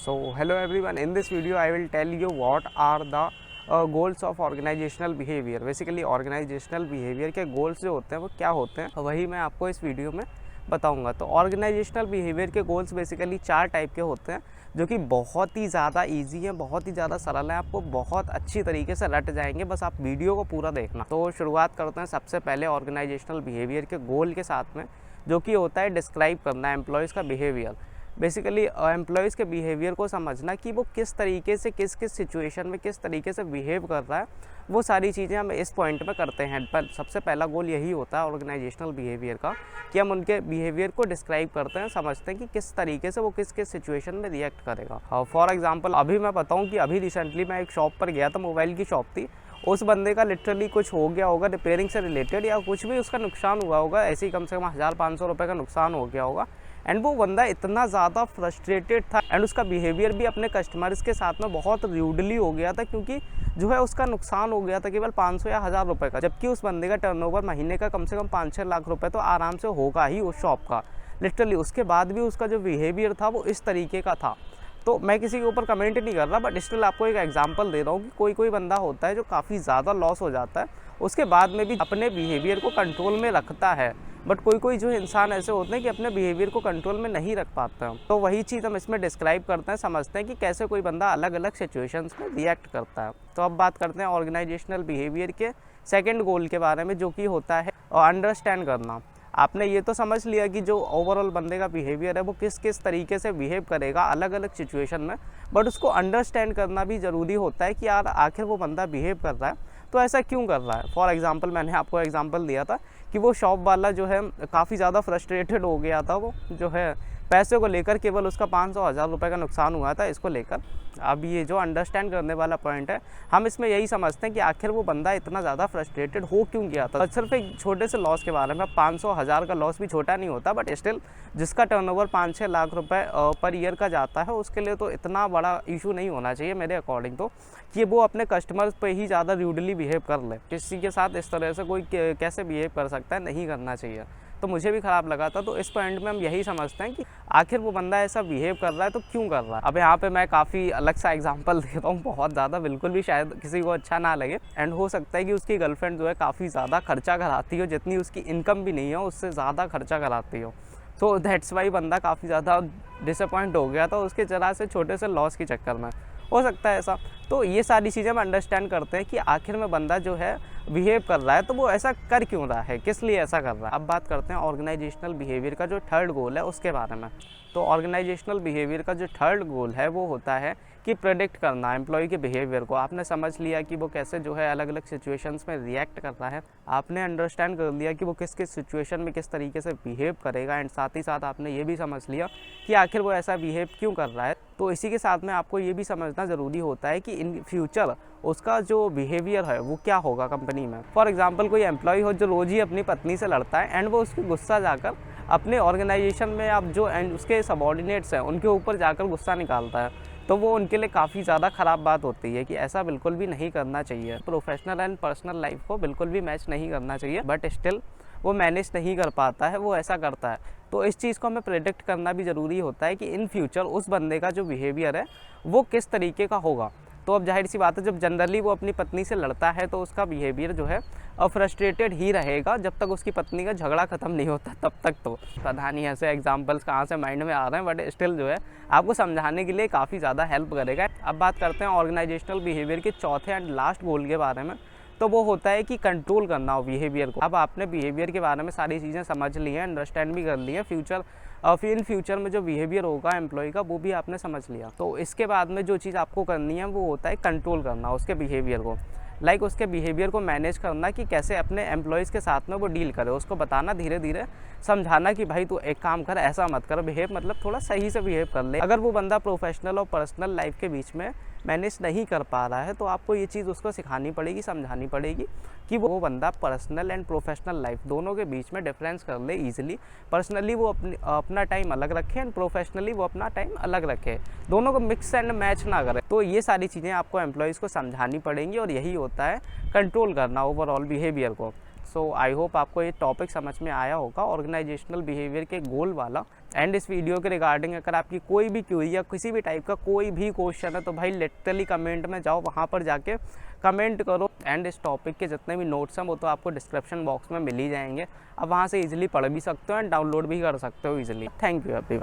So hello everyone, in this video I will tell you what are the goals of organizational behavior। Basically organisational behaviour के goals जो होते हैं वो क्या होते हैं वही मैं आपको इस वीडियो में बताऊंगा। तो ऑर्गेनाइजेशनल बिहेवियर के गोल्स बेसिकली 4 टाइप के होते हैं जो कि बहुत ही ज़्यादा इजी है, बहुत ही ज़्यादा सरल है, आपको बहुत अच्छी तरीके से रट जाएंगे, बस आप वीडियो को पूरा देखना। तो शुरुआत करते हैं सबसे पहले ऑर्गेनाइजेशनल बिहेवियर के गोल के साथ में, जो कि होता है डिस्क्राइब करना एम्प्लॉयज़ का बिहेवियर। बेसिकली एम्प्लॉयज़ के बिहेवियर को समझना कि वो किस तरीके से किस किस सिचुएशन में किस तरीके से बिहेव कर रहा है, वो सारी चीज़ें हम इस पॉइंट में करते हैं। पर सबसे पहला गोल यही होता है ऑर्गेनाइजेशनल बिहेवियर का कि हम उनके बिहेवियर को डिस्क्राइब करते हैं, समझते हैं कि किस तरीके से वो किस किस सिचुएशन में रिएक्ट करेगा। फॉर एग्जांपल अभी मैं बताऊं कि अभी रिसेंटली मैं एक शॉप पर गया था, मोबाइल की शॉप थी। उस बंदे का लिटरली कुछ हो गया होगा रिपेयरिंग से रिलेटेड या कुछ भी उसका नुकसान हुआ होगा, ऐसे ही कम से कम 1500 रुपये का नुकसान हो गया होगा। एंड वो बंदा इतना ज़्यादा फ्रस्ट्रेटेड था एंड उसका बिहेवियर भी अपने कस्टमर्स के साथ में बहुत र्यूडली हो गया था, क्योंकि जो है उसका नुकसान हो गया था केवल 500 या 1000 रुपये का, जबकि उस बंदे का टर्नओवर महीने का कम से कम 5-6 लाख रुपए तो आराम से होगा ही उस शॉप का लिटरली। उसके बाद भी उसका जो बिहेवियर था वो इस तरीके का था। तो मैं किसी के ऊपर कमेंट नहीं कर रहा, बट स्टिल आपको एक एग्जांपल दे रहा हूँ कि कोई कोई बंदा होता है जो काफ़ी ज़्यादा लॉस हो जाता है, उसके बाद में भी अपने बिहेवियर को कंट्रोल में रखता है। बट कोई कोई जो इंसान ऐसे होते हैं कि अपने बिहेवियर को कंट्रोल में नहीं रख पाते हैं। तो वही चीज़ हम इसमें डिस्क्राइब करते हैं, समझते हैं कि कैसे कोई बंदा अलग अलग सिचुएशंस में रिएक्ट करता है। तो अब बात करते हैं ऑर्गेनाइजेशनल बिहेवियर के सेकेंड गोल के बारे में, जो कि होता है अंडरस्टैंड करना। आपने ये तो समझ लिया कि जो ओवरऑल बंदे का बिहेवियर है वो किस किस तरीके से बिहेव करेगा अलग अलग सिचुएशन में, बट उसको अंडरस्टैंड करना भी ज़रूरी होता है कि यार आखिर वो बंदा बिहेव कर रहा है तो ऐसा क्यों कर रहा है। फॉर एग्जांपल मैंने आपको एग्जांपल दिया था कि वो शॉप वाला जो है काफ़ी ज़्यादा फ्रस्ट्रेटेड हो गया था, वो जो है पैसे को लेकर, केवल उसका 500-1000 रुपये का नुकसान हुआ था इसको लेकर। अब ये जो अंडरस्टैंड करने वाला पॉइंट है, हम इसमें यही समझते हैं कि आखिर वो बंदा इतना ज़्यादा फ्रस्ट्रेटेड हो क्यों गया था। सिर्फ एक छोटे से लॉस के बारे में, 500-1000 का लॉस भी छोटा नहीं होता, बट स्टिल जिसका टर्नओवर 5-6 लाख रुपए पर ईयर का जाता है उसके लिए तो इतना बड़ा इशू नहीं होना चाहिए मेरे अकॉर्डिंग तो, कि वो अपने कस्टमर्स पे ही ज़्यादा र्यूडली बिहेव कर ले। किसी के साथ इस तरह से कोई कैसे बिहेव कर सकता है, नहीं करना चाहिए। तो मुझे भी ख़राब लगा था। तो इस पॉइंट में हम यही समझते हैं कि आखिर वो बंदा ऐसा बिहेव कर रहा है तो क्यों कर रहा है। अब यहाँ पे मैं काफ़ी अलग सा एग्जांपल देता हूँ, बहुत ज़्यादा, बिल्कुल भी शायद किसी को अच्छा ना लगे। एंड हो सकता है कि उसकी गर्लफ्रेंड जो है काफ़ी ज़्यादा खर्चा कराती हो, जितनी उसकी इनकम भी नहीं हो उससे ज़्यादा खर्चा कराती हो। तो दैट्स वाई बंदा काफ़ी ज़्यादा डिसअपॉइंट हो गया था उसके जरा से छोटे से लॉस के चक्कर में, हो सकता है ऐसा। तो ये सारी चीज़ें हम अंडरस्टैंड करते हैं कि आखिर में बंदा जो है बिहेव कर रहा है तो वो ऐसा कर क्यों रहा है, किस लिए ऐसा कर रहा है। अब बात करते हैं ऑर्गेनाइजेशनल बिहेवियर का जो थर्ड गोल है उसके बारे में। तो ऑर्गेनाइजेशनल बिहेवियर का जो थर्ड गोल है वो होता है कि प्रेडिक्ट करना एम्प्लॉय के बिहेवियर को। आपने समझ लिया कि वो कैसे जो है अलग अलग सिचुएशंस में रिएक्ट कर रहा है, आपने अंडरस्टैंड कर लिया कि वो किस किस सिचुएशन में किस तरीके से बिहेव करेगा, एंड साथ ही साथ आपने ये भी समझ लिया कि आखिर वो ऐसा बिहेव क्यों कर रहा है। तो इसी के साथ में आपको ये भी समझना ज़रूरी होता है कि इन फ्यूचर उसका जो बिहेवियर है वो क्या होगा कंपनी में। फॉर एग्जांपल कोई एम्प्लॉय हो जो रोज़ ही अपनी पत्नी से लड़ता है एंड वो उसकी गुस्सा जाकर अपने ऑर्गेनाइजेशन में अब जो एंड उसके सबॉर्डिनेट्स हैं उनके ऊपर जाकर गुस्सा निकालता है, तो वो उनके लिए काफ़ी ज़्यादा ख़राब बात होती है कि ऐसा बिल्कुल भी नहीं करना चाहिए। प्रोफेशनल एंड पर्सनल लाइफ को बिल्कुल भी मैच नहीं करना चाहिए, बट स्टिल वो मैनेज नहीं कर पाता है, वो ऐसा करता है। तो इस चीज़ को हमें प्रेडिक्ट करना भी ज़रूरी होता है कि इन फ्यूचर उस बंदे का जो बिहेवियर है वो किस तरीके का होगा। तो अब जाहिर सी बात है, जब जनरली वो अपनी पत्नी से लड़ता है तो उसका बिहेवियर जो है फ्रस्ट्रेटेड ही रहेगा जब तक उसकी पत्नी का झगड़ा ख़त्म नहीं होता तब तक। तो पता नहीं ऐसे एग्जांपल्स कहाँ से माइंड में आ रहे हैं, बट स्टिल जो है आपको समझाने के लिए काफ़ी ज़्यादा हेल्प करेगा। अब बात करते हैं ऑर्गेनाइजेशनल बिहेवियर के चौथे एंड लास्ट गोल के बारे में। तो वो होता है कि कंट्रोल करना हो बिहेवियर को। अब आपने बिहेवियर के बारे में सारी चीज़ें समझ ली हैं, अंडरस्टैंड भी कर ली है। फिर इन फ्यूचर में जो बिहेवियर होगा एम्प्लॉय का वो भी आपने समझ लिया। तो इसके बाद में जो चीज़ आपको करनी है वो होता है कंट्रोल करना उसके बिहेवियर को। लाइक उसके बिहेवियर को मैनेज करना कि कैसे अपने एम्प्लॉयज़ के साथ में वो डील करे, उसको बताना, धीरे धीरे समझाना कि भाई तू एक काम कर, ऐसा मत कर, बिहेव मतलब थोड़ा सही से बिहेव कर ले। अगर वो बंदा प्रोफेशनल और पर्सनल लाइफ के बीच में मैनेज नहीं कर पा रहा है तो आपको ये चीज़ उसको सिखानी पड़ेगी, समझानी पड़ेगी कि वो बंदा पर्सनल एंड प्रोफेशनल लाइफ दोनों के बीच में डिफरेंस कर ले ईजिली। पर्सनली वो अपना टाइम अलग रखे एंड प्रोफेशनली वो अपना टाइम अलग रखे, दोनों को मिक्स एंड मैच ना करे। तो ये सारी चीज़ें आपको एम्प्लॉयज़ को समझानी पड़ेंगी और यही होता है कंट्रोल करना ओवरऑल बिहेवियर को। सो आई होप आपको ये टॉपिक समझ में आया होगा ऑर्गेनाइजेशनल बिहेवियर के गोल वाला। एंड इस वीडियो के रिगार्डिंग अगर आपकी कोई भी क्वेरी या किसी भी टाइप का कोई भी क्वेश्चन है तो भाई लिटरली कमेंट में जाओ, वहाँ पर जाके कमेंट करो। एंड इस टॉपिक के जितने भी नोट्स हैं वो तो आपको डिस्क्रिप्शन बॉक्स में मिल ही जाएंगे, अब वहाँ से इजीली पढ़ भी सकते हो एंड डाउनलोड भी कर सकते हो इजीली। Thank you everyone.